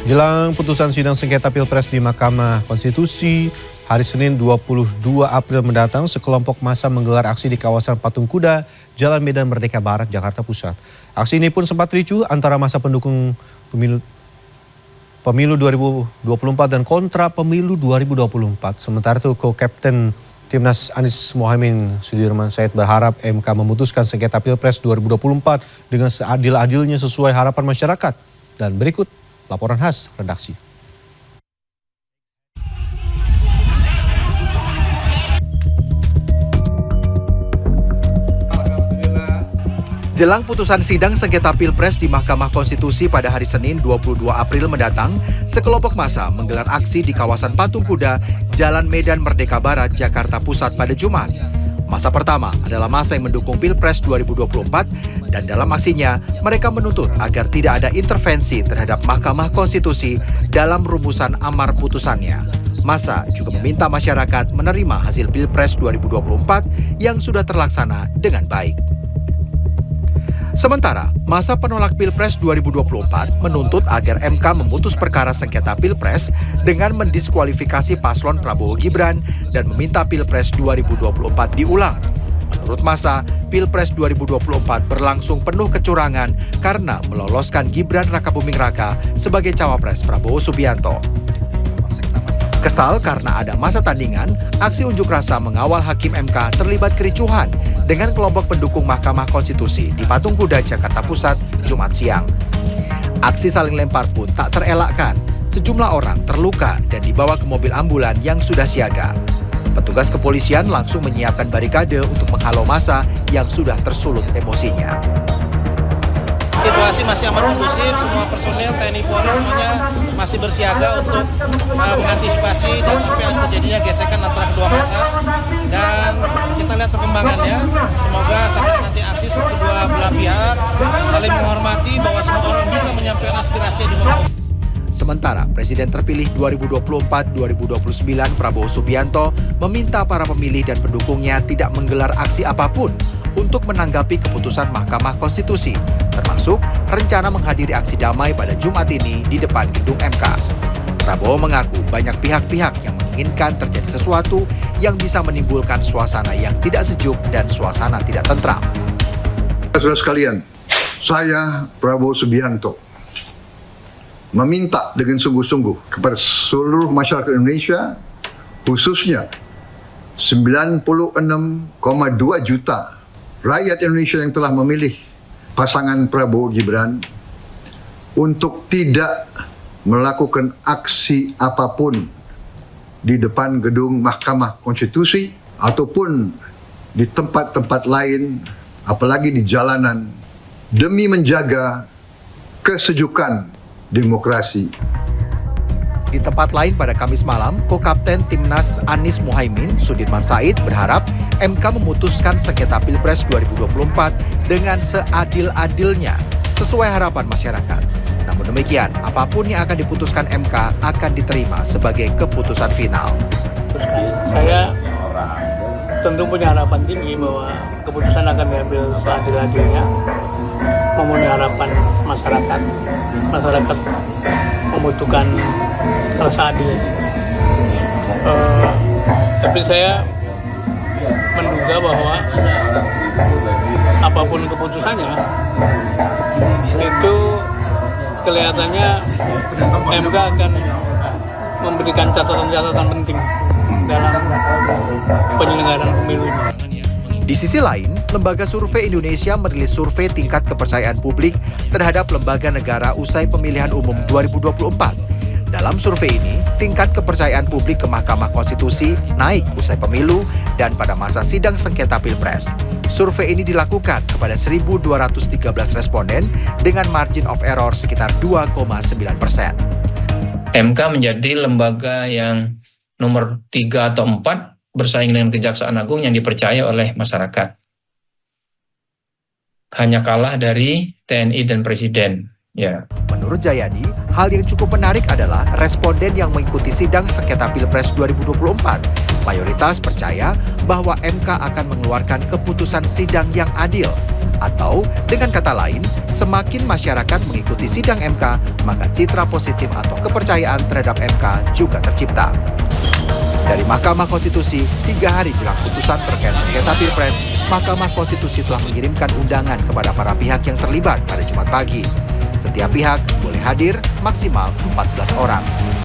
Jelang putusan sidang sengketa Pilpres di Mahkamah Konstitusi, hari Senin 22 April mendatang, sekelompok massa menggelar aksi di kawasan Patung Kuda, Jalan Medan Merdeka Barat, Jakarta Pusat. Aksi ini pun sempat ricuh antara massa pendukung pemilu 2024 dan kontra pemilu 2024. Sementara itu, Co-Kapten Timnas Anies Mohaimin Sudirman Said berharap MK memutuskan sengketa Pilpres 2024 dengan seadil-adilnya sesuai harapan masyarakat. Dan berikut laporan khas redaksi. Jelang putusan sidang sengketa Pilpres di Mahkamah Konstitusi pada hari Senin 22 April mendatang, sekelompok massa menggelar aksi di kawasan Patung Kuda, Jalan Medan Merdeka Barat, Jakarta Pusat pada Jumat. Masa pertama adalah masa yang mendukung Pilpres 2024 dan dalam aksinya mereka menuntut agar tidak ada intervensi terhadap Mahkamah Konstitusi dalam rumusan amar putusannya. Massa juga meminta masyarakat menerima hasil Pilpres 2024 yang sudah terlaksana dengan baik. Sementara, massa penolak Pilpres 2024 menuntut agar MK memutus perkara sengketa Pilpres dengan mendiskualifikasi paslon Prabowo Gibran dan meminta Pilpres 2024 diulang. Menurut massa, Pilpres 2024 berlangsung penuh kecurangan karena meloloskan Gibran Rakabuming Raka sebagai cawapres Prabowo Subianto. Kesal karena ada masa tandingan, aksi unjuk rasa mengawal Hakim MK terlibat kericuhan dengan kelompok pendukung Mahkamah Konstitusi di Patung Kuda, Jakarta Pusat, Jumat siang. Aksi saling lempar pun tak terelakkan. Sejumlah orang terluka dan dibawa ke mobil ambulan yang sudah siaga. Petugas kepolisian langsung menyiapkan barikade untuk menghalau massa yang sudah tersulut emosinya. Situasi masih amat kondusif, semua personil TNI Polri semuanya masih bersiaga untuk mengantisipasi dan sampai terjadinya gesekan antara kedua massa. Dan kita lihat perkembangannya, semoga sampai nanti aksi kedua belah pihak saling menghormati bahwa semua orang bisa menyampaikan aspirasi di muka umum. Sementara Presiden terpilih 2024-2029 Prabowo Subianto meminta para pemilih dan pendukungnya tidak menggelar aksi apapun untuk menanggapi keputusan Mahkamah Konstitusi, termasuk rencana menghadiri aksi damai pada Jumat ini di depan gedung MK. Prabowo mengaku banyak pihak-pihak yang menginginkan terjadi sesuatu yang bisa menimbulkan suasana yang tidak sejuk dan suasana tidak tentram. Saudara sekalian, saya Prabowo Subianto meminta dengan sungguh-sungguh kepada seluruh masyarakat Indonesia, khususnya 96,2 juta rakyat Indonesia yang telah memilih pasangan Prabowo Gibran untuk tidak melakukan aksi apapun di depan gedung Mahkamah Konstitusi ataupun di tempat-tempat lain, apalagi di jalanan, demi menjaga kesejukan demokrasi. Di tempat lain pada Kamis malam, Co-Kapten Timnas Anies Mohaimin Sudirman Said berharap MK memutuskan sengketa Pilpres 2024 dengan seadil-adilnya sesuai harapan masyarakat. Namun demikian, apapun yang akan diputuskan MK akan diterima sebagai keputusan final. Saya tentu punya harapan tinggi bahwa keputusan akan diambil seadil-adilnya, memenuhi harapan masyarakat. Masyarakat membutuhkan rasa adil. Tapi saya menduga bahwa apapun keputusannya itu kelihatannya MK akan memberikan catatan-catatan penting dalam penyelenggaraan pemilu ini. Di sisi lain, Lembaga Survei Indonesia merilis survei tingkat kepercayaan publik terhadap lembaga negara usai pemilihan umum 2024. Dalam survei ini, tingkat kepercayaan publik ke Mahkamah Konstitusi naik usai pemilu dan pada masa sidang sengketa Pilpres. Survei ini dilakukan kepada 1.213 responden dengan margin of error sekitar 2,9%. MK menjadi lembaga yang nomor 3 atau 4 bersaing dengan Kejaksaan Agung yang dipercaya oleh masyarakat. Hanya kalah dari TNI dan Presiden. Ya. Menurut Jayadi, hal yang cukup menarik adalah responden yang mengikuti sidang sengketa Pilpres 2024. Mayoritas percaya bahwa MK akan mengeluarkan keputusan sidang yang adil. Atau dengan kata lain, semakin masyarakat mengikuti sidang MK, maka citra positif atau kepercayaan terhadap MK juga tercipta. Dari Mahkamah Konstitusi, 3 hari jelang putusan terkait sengketa Pilpres, Mahkamah Konstitusi telah mengirimkan undangan kepada para pihak yang terlibat pada Jumat pagi. Setiap pihak boleh hadir maksimal 14 orang.